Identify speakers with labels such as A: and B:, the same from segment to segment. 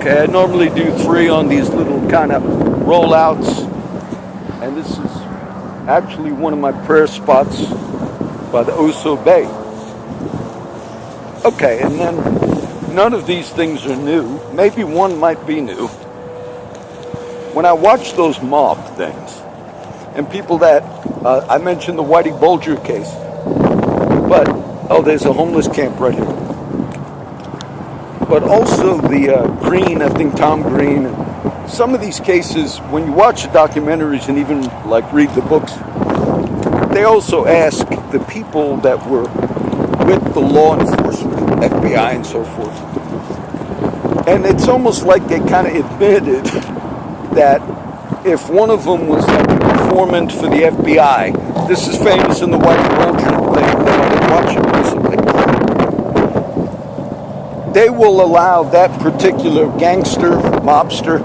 A: Okay, I normally do 3 on these little kind of rollouts, and this is actually one of my prayer spots by the Oso Bay. Okay, and then none of these things are new. Maybe one might be new. When I watch those mob things, and people that, I mentioned the Whitey Bulger case, but, there's a homeless camp right here. But also the Green, I think Tom Green, and some of these cases, when you watch the documentaries and even like read the books, they also ask the people that were with the law enforcement, FBI and so forth. And it's almost like they kind of admitted that if one of them was like an informant for the FBI, this is famous in the Whitey Bulger thing that I've been watching recently, they will allow that particular gangster, mobster,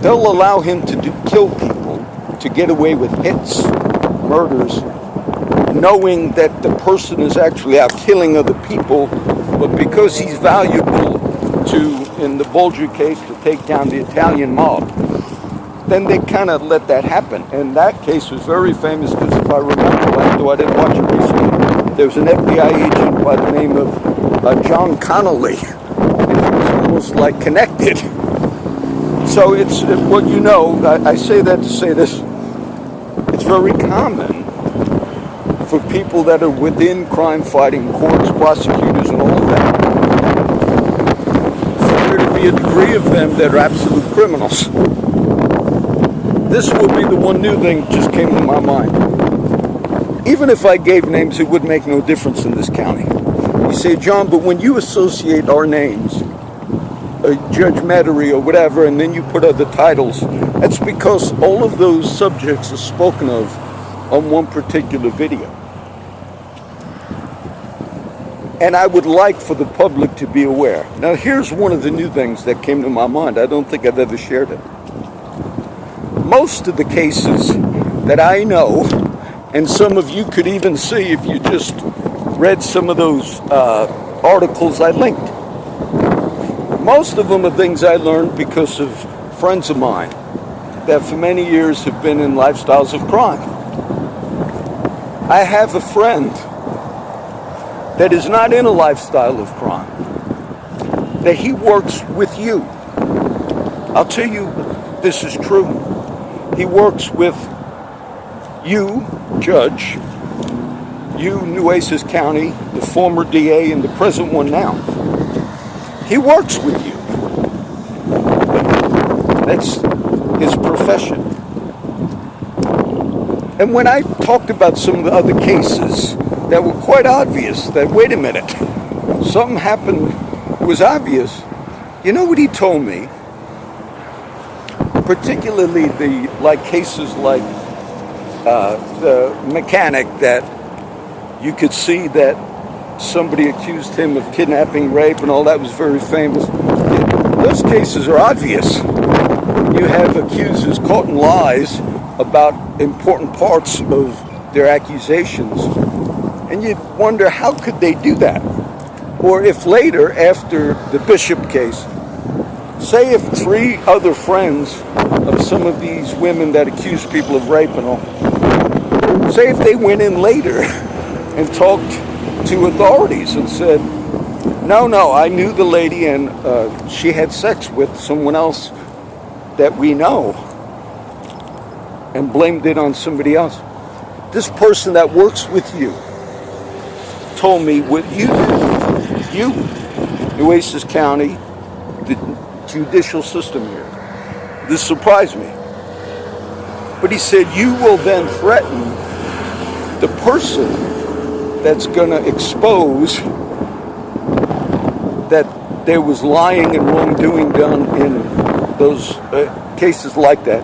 A: they'll allow him to kill people, to get away with hits, murders, knowing that the person is actually out killing other people, but because he's valuable to, in the Bulger case, to take down the Italian mob, then they kind of let that happen. And that case was very famous because if I remember, although I didn't watch it recently, there was an FBI agent by the name of John Connolly, and he was almost like connected. So it's, well, you know, I say that to say this, it's very common for people that are within crime-fighting courts, prosecutors, and all of that, for there to be a degree of them that are absolute criminals. This would be the one new thing that just came to my mind. Even if I gave names, it would make no difference in this county. You say, John, but when you associate our names, Judge Metairie or whatever, and then you put other titles, that's because all of those subjects are spoken of on one particular video. And I would like for the public to be aware. Now, here's one of the new things that came to my mind. I don't think I've ever shared it. Most of the cases that I know, and some of you could even see if you just read some of those articles I linked. Most of them are things I learned because of friends of mine that for many years have been in lifestyles of crime. I have a friend that is not in a lifestyle of crime, that he works with you. I'll tell you, this is true. He works with you, Judge, you, Nueces County, the former DA and the present one now. He works with you. That's his profession. And when I talked about some of the other cases that were quite obvious, that, wait a minute, something happened, it was obvious, you know what he told me? Particularly the, like, cases like the mechanic that you could see that somebody accused him of kidnapping, rape, and all that was very famous. Those cases are obvious. You have accusers caught in lies about important parts of their accusations. And you wonder, how could they do that? Or if later, after the Bishop case, say if 3 other friends of some of these women that accuse people of rape and all, say if they went in later and talked to authorities and said, no, I knew the lady and she had sex with someone else that we know, and blamed it on somebody else. This person that works with you told me what you do, Nueces County, the judicial system here. This surprised me. But he said, you will then threaten the person that's going to expose that there was lying and wrongdoing done in those cases like that.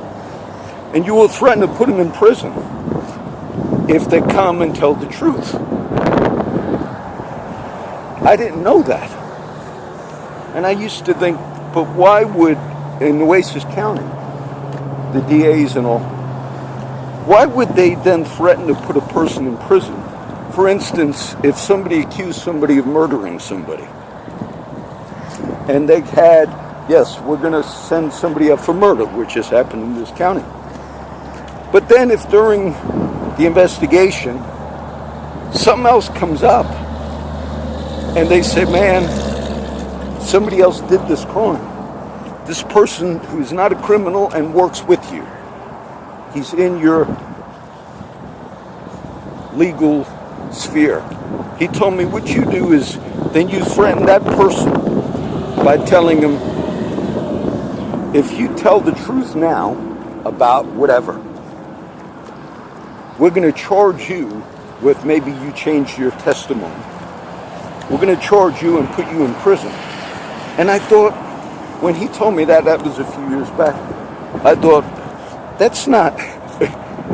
A: And you will threaten to put them in prison if they come and tell the truth. I didn't know that. And I used to think, but why would, in Nueces County, the DAs and all, why would they then threaten to put a person in prison? For instance, if somebody accused somebody of murdering somebody, and they had yes, we're going to send somebody up for murder, which has happened in this county. But then if during the investigation something else comes up and they say, man, somebody else did this crime. This person who's not a criminal and works with you. He's in your legal sphere. He told me what you do is then you threaten that person by telling him, if you tell the truth now about whatever, we're going to charge you with maybe you changed your testimony. We're going to charge you and put you in prison. And I thought, when he told me that was a few years back, I thought, that's not,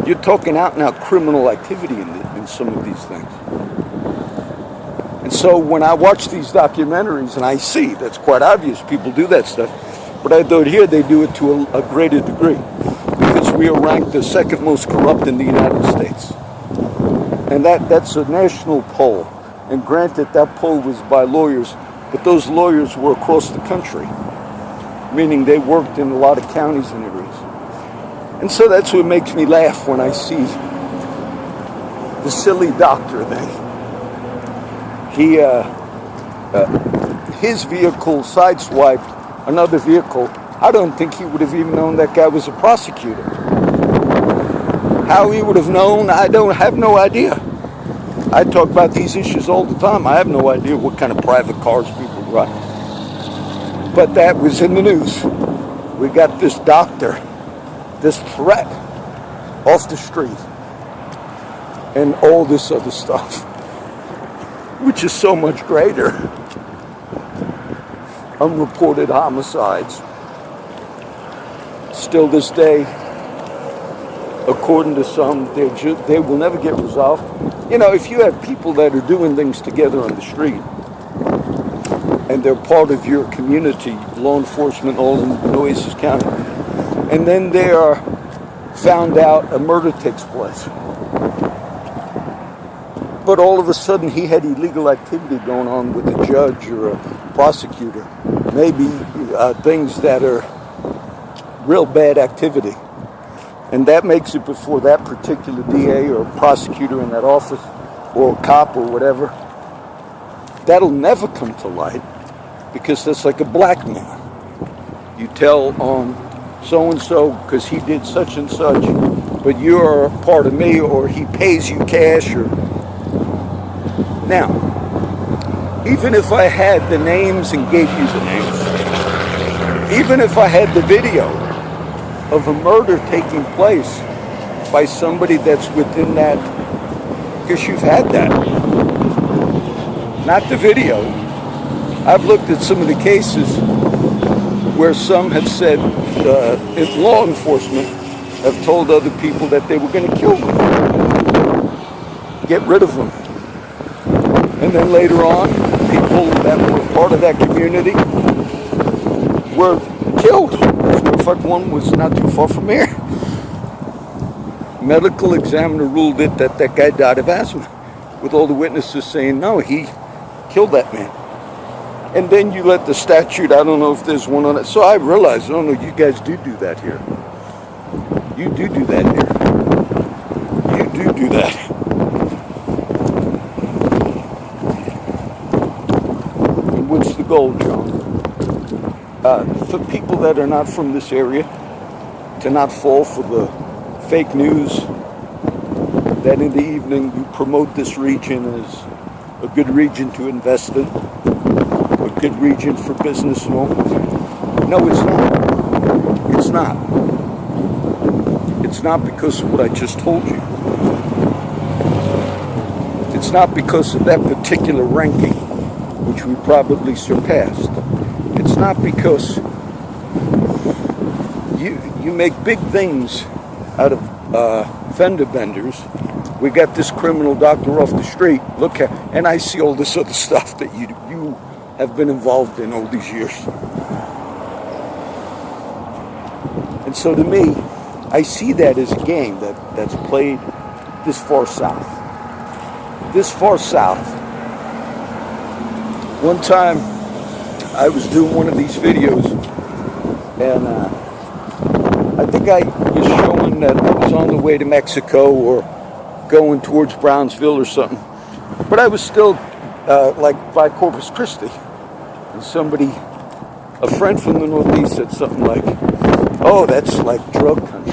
A: you're talking out and out criminal activity in some of these things. And so when I watch these documentaries and I see, that's quite obvious, people do that stuff, but I thought here they do it to a greater degree, because we are ranked the second most corrupt in the United States. And that's a national poll. And granted, that poll was by lawyers, but those lawyers were across the country, meaning they worked in a lot of counties and areas. And so that's what makes me laugh when I see the silly doctor thing. His vehicle sideswiped another vehicle. I don't think he would have even known that guy was a prosecutor. How he would have known, I have no idea. I talk about these issues all the time. I have no idea what kind of private cars people drive. But that was in the news. We got this doctor, this threat off the street, and all this other stuff, which is so much greater. Unreported homicides. Still this day, according to some, they will never get resolved. You know, if you have people that are doing things together on the street, and they're part of your community, law enforcement all in Nueces County, and then they are found out a murder takes place. But all of a sudden he had illegal activity going on with a judge or a prosecutor. Maybe things that are real bad activity. And that makes it before that particular DA or prosecutor in that office or cop or whatever. That'll never come to light because that's like a blackmail. You tell on so-and-so because he did such and such, but you're a part of me, or he pays you cash. Or now, even if I had the names and gave you the names, even if I had the video of a murder taking place by somebody that's within that, because you've had that, not the video. I've looked at some of the cases where some have said law enforcement have told other people that they were going to kill them, get rid of them. And then later on, people that were part of that community were killed. As a matter of fact, one was not too far from here. Medical examiner ruled it that that guy died of asthma, with all the witnesses saying, no, he killed that man. And then you let the statute, I don't know if there's one on it. So I realized, oh no, you guys do that here. You do that here. You do that. And what's the goal, John? For people that are not from this area, to not fall for the fake news that in the evening you promote this region as a good region to invest in, a good region for business and all. No, it's not. It's not. It's not because of what I just told you. It's not because of that particular ranking, which we probably surpassed. It's not because you make big things out of fender benders. We got this criminal doctor off the street. Look at, and I see all this other stuff that you have been involved in all these years. And so to me, I see that as a game that's played this far south. This far south. One time, I was doing one of these videos And I think I was showing that I was on the way to Mexico or going towards Brownsville or something. But I was still like by Corpus Christi. And a friend from the Northeast said something like, oh, that's like drug country.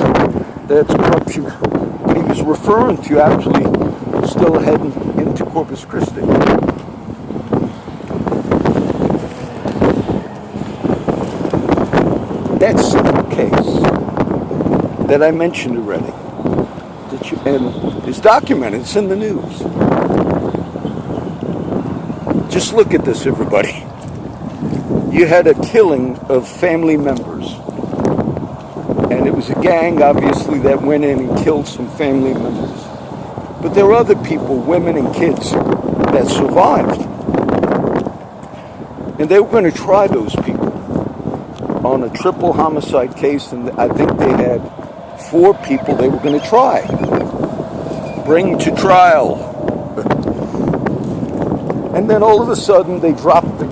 A: That's corruption. But he was referring to actually still heading into Corpus Christi. That simple case that I mentioned already, and it's documented, it's in the news. Just look at this, everybody. You had a killing of family members. And it was a gang, obviously, that went in and killed some family members. But there were other people, women and kids, that survived. And they were going to try those people on a triple homicide case, and I think they had 4 people they were going to try. Bring to trial. And then all of a sudden they dropped the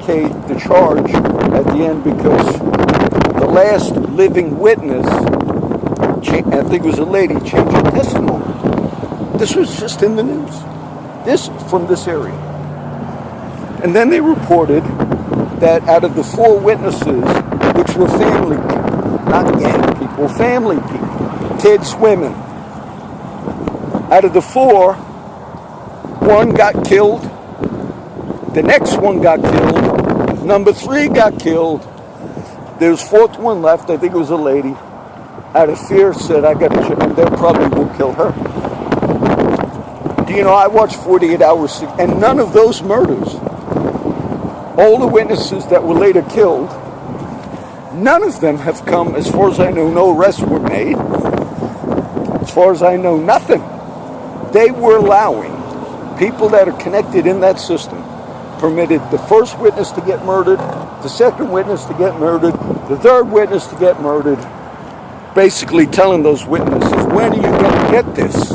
A: charge at the end because the last living witness, I think it was a lady, changed her testimony. This was just in the news. This from this area. And then they reported that out of the 4 witnesses, which were family people, not gang people, family people, kids, women, out of the 4, 1 got killed, the next one got killed, number 3 got killed, there's 4th one left, I think it was a lady, out of fear said, I got to check, and they probably will kill her. Do you know, I watched 48 Hours, and none of those murders, all the witnesses that were later killed, none of them have come, as far as I know, no arrests were made. As far as I know, nothing. They were allowing people that are connected in that system, permitted the first witness to get murdered, the second witness to get murdered, the third witness to get murdered, basically telling those witnesses, when are you going to get this?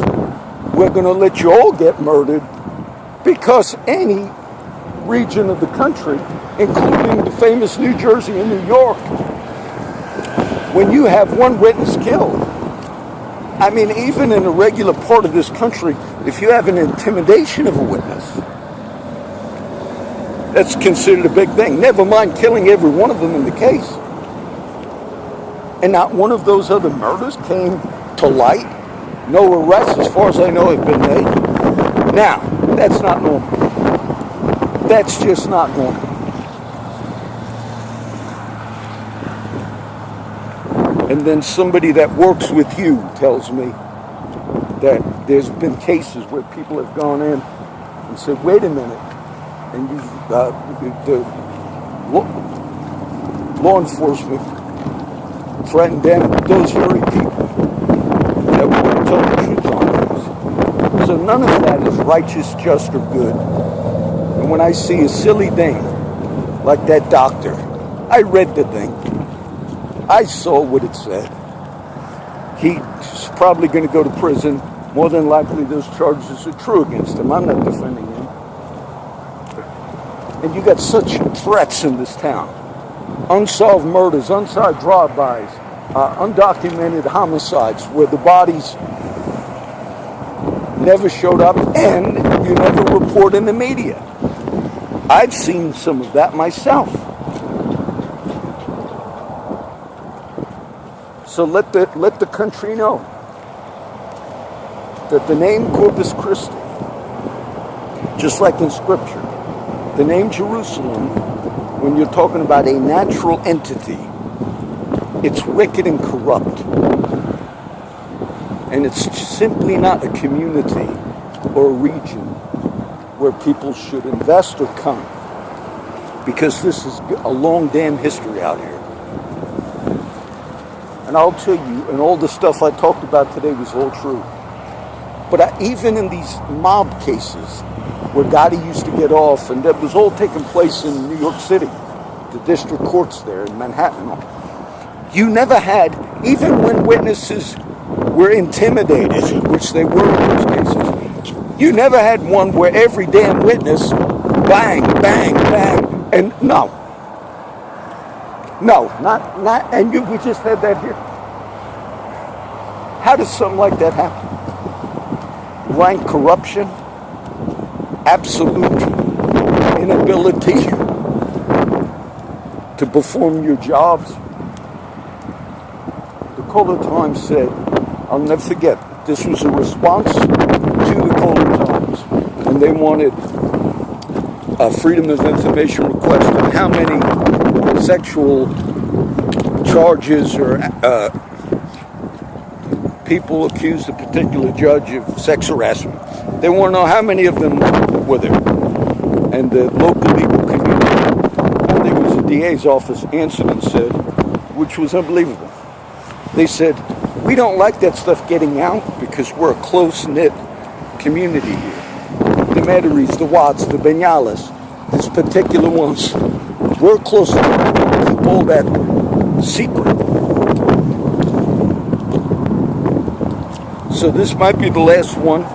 A: We're going to let you all get murdered, because any region of the country, including the famous New Jersey and New York, when you have 1 witness killed, I mean, even in a regular part of this country, if you have an intimidation of a witness, that's considered a big thing. Never mind killing every one of them in the case. And not one of those other murders came to light. No arrests, as far as I know, have been made. Now, that's not normal. That's just not normal. And then somebody that works with you tells me that there's been cases where people have gone in and said, wait a minute, and the law enforcement threatened them, those very people that were going to tell the truth on things. So none of that is righteous, just, or good. And when I see a silly thing like that doctor, I read the thing. I saw what it said. He's probably going to go to prison. More than likely those charges are true against him. I'm not defending him. And you got such threats in this town. Unsolved murders, unsolved drive-bys, undocumented homicides where the bodies never showed up and you never report in the media. I've seen some of that myself. So let the country know that the name Corpus Christi, just like in Scripture, the name Jerusalem, when you're talking about a natural entity, it's wicked and corrupt. And it's simply not a community or a region where people should invest or come, because this is a long damn history out here. And I'll tell you, and all the stuff I talked about today was all true. But even in these mob cases where Gotti used to get off, and that was all taking place in New York City, the district courts there in Manhattan, you never had, even when witnesses were intimidated, which they were in those cases, you never had one where every damn witness, bang, bang, bang, and no. No, not, and we just had that here. How does something like that happen? Rank corruption, absolute inability to perform your jobs. The Kohler Times said, I'll never forget, this was a response to the Kohler Times, and they wanted a Freedom of Information request on how many sexual charges or people accused a particular judge of sex harassment. They want to know how many of them were there. And the local legal community, I think it was the DA's office, answered and said, which was unbelievable. They said, we don't like that stuff getting out because we're a close-knit community here. The Meteries, the Watts, the Benyalas, these particular ones, we're close to keep all that secret. So this might be the last one.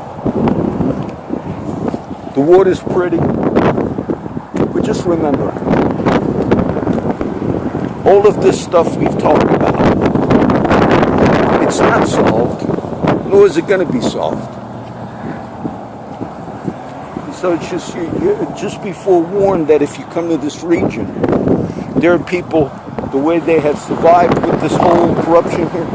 A: The water's pretty. But just remember, all of this stuff we've talked about, it's not solved, nor is it going to be solved. So it's just be forewarned that if you come to this region, there are people, the way they have survived with this whole corruption here,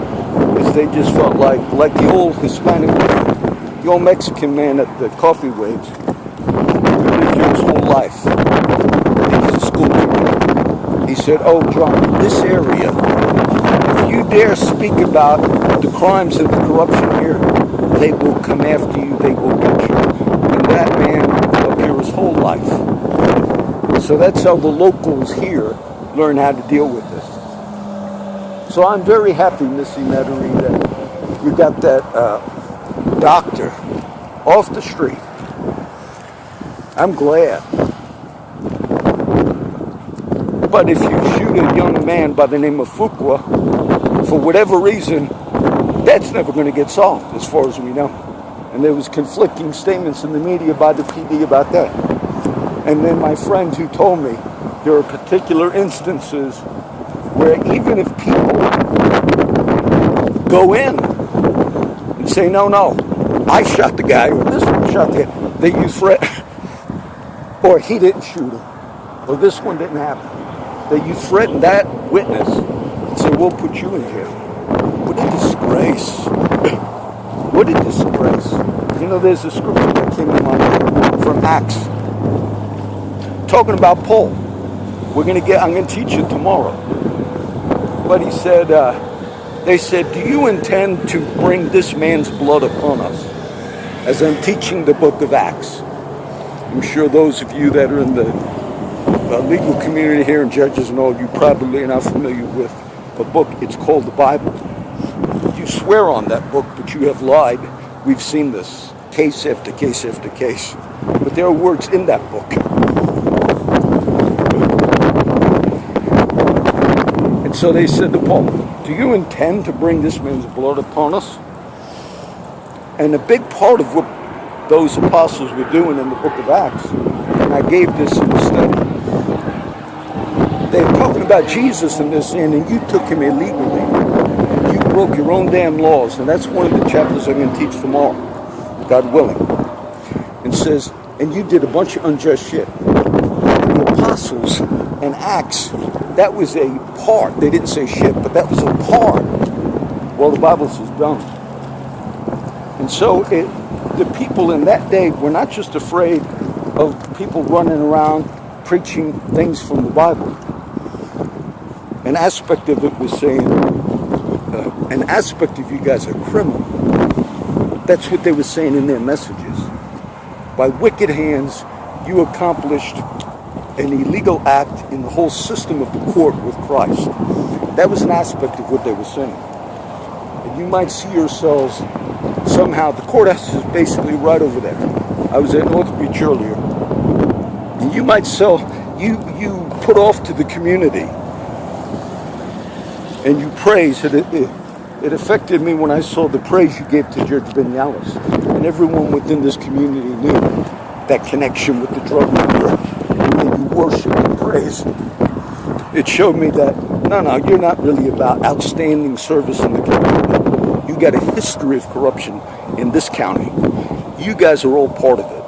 A: is they just felt like the old Hispanic man, the old Mexican man at the coffee waves, who lived here his whole life. He was a school teacher. He said, oh, John, in this area, if you dare speak about the crimes and the corruption here, they will come after you, they will get you. And that man up here his whole life. So that's how the locals here learn how to deal with this. So I'm very happy, Missy Metairie, that you got that doctor off the street. I'm glad. But if you shoot a young man by the name of Fuqua, for whatever reason, that's never going to get solved, as far as we know. And there was conflicting statements in the media by the PD about that. And then my friend who told me there are particular instances where even if people go in and say, no, I shot the guy, or this one shot the guy, that you threat, or he didn't shoot him, or this one didn't happen, that you threaten that witness and say, we'll put you in jail. What a disgrace. What a disgrace. You know, there's a scripture that came in my mind from Acts talking about Paul. I'm going to teach it tomorrow. But he said, they said, do you intend to bring this man's blood upon us? As I'm teaching the book of Acts. I'm sure those of you that are in the legal community here and judges and all, you probably are not familiar with a book. It's called the Bible. You swear on that book, but you have lied. We've seen this case after case after case. But there are words in that book. And so they said to Paul, do you intend to bring this man's blood upon us? And a big part of what those apostles were doing in the book of Acts, and I gave this in the study, they're talking about Jesus and they're saying, and you took him illegally. You broke your own damn laws. And that's one of the chapters I'm going to teach tomorrow, God willing. And says, and you did a bunch of unjust shit. And the apostles and Acts, that was a part. They didn't say shit, but that was a part. Well, the Bible says don't. And so the people in that day were not just afraid of people running around preaching things from the Bible. An aspect of it was saying, an aspect of you guys are criminal. That's what they were saying in their messages. By wicked hands, you accomplished an illegal act in the whole system of the court with Christ. That was an aspect of what they were saying. And you might see yourselves somehow, the courthouse is basically right over there. I was at North Beach earlier. And you might you put off to the community and you praise. It affected me when I saw the praise you gave to Judge Benyalas. And everyone within this community knew that connection with the drug member. And you worship and praise. It showed me that no, you're not really about outstanding service in the community. You got a history of corruption in this county. You guys are all part of it.